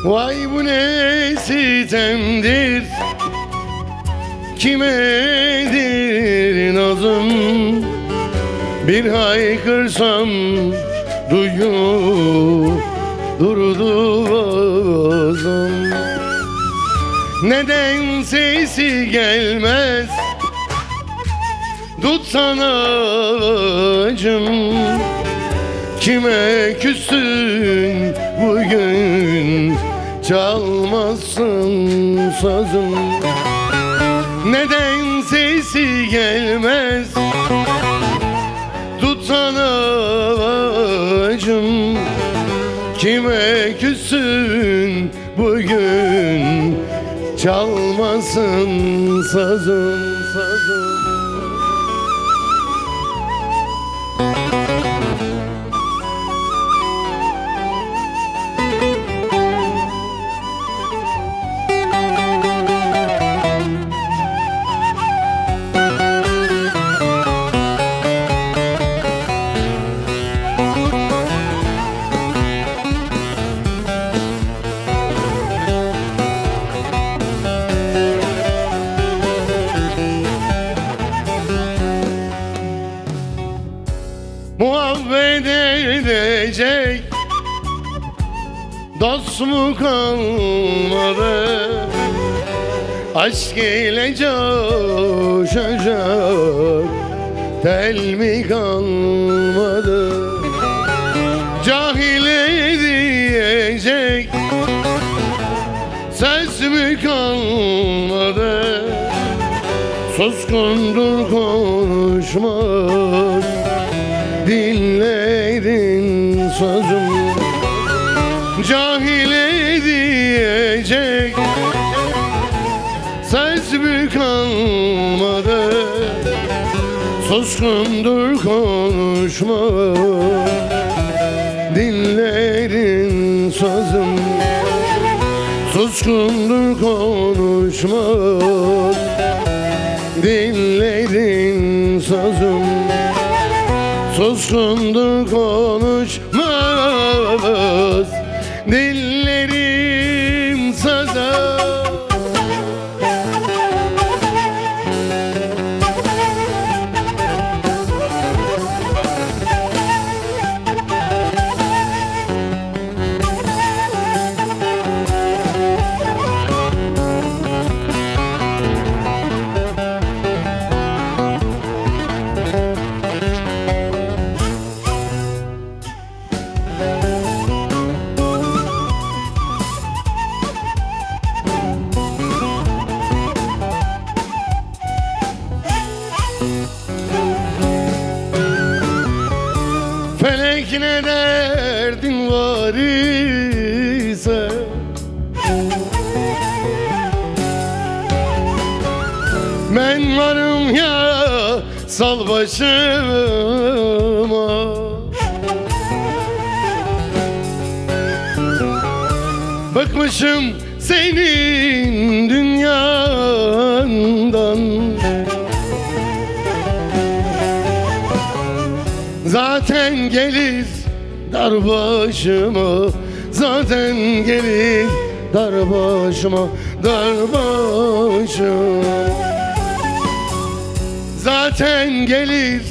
Vay bu ne sitemdir, kimedir nazım? Bir haykırsam duyuyor durdu boğazım. Neden sesi gelmez tutsana acım? Kime küstün bugün, çalmazsın sazım? Neden sesi gelmez tutsana acım? Kime küstün bugün, çalmasın sazım, sazım. Muhabbet edecek dost mu kalmadı? Aşk ile coşacak tel mi kalmadı? Cahile diyecek söz mü kalmadı? Suskundur konuşmak dillerin sözüm. Cahile diyecek söz mü kalmadı? Suskundur konuşmak dillerin sözüm. Suskundur konuşmak dillerin sözüm. Suskundur konuşmaz dillerim sazım. Felek ne derdin var ise ben varım ya, sal başıma. Bıkmışım senin dünyandan, zaten gelir dar başıma, zaten gelir dar başıma, dar başıma. Zaten gelir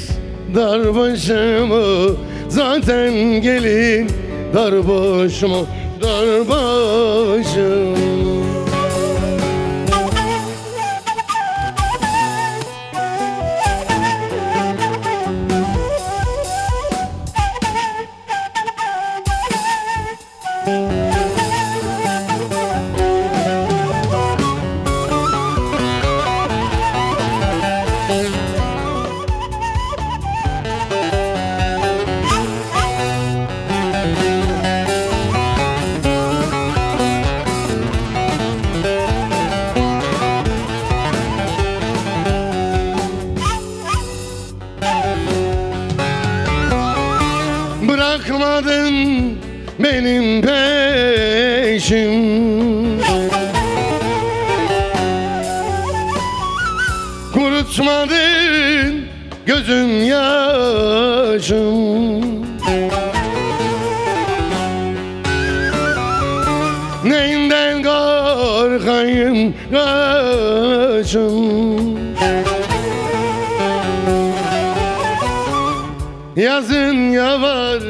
dar başıma, zaten gelir dar başıma, dar başıma. Bırakmadın benim peşim, kurutmadın gözüm yaşım. Ne buradayım kaçın. Yazın yağar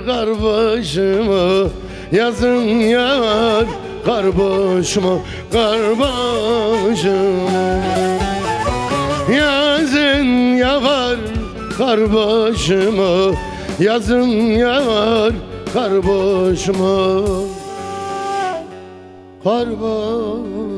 kar başıma, yazın yağar kar başıma, kar başıma. Yazın yağar kar başıma, yazın yağar kar başıma, kar başıma.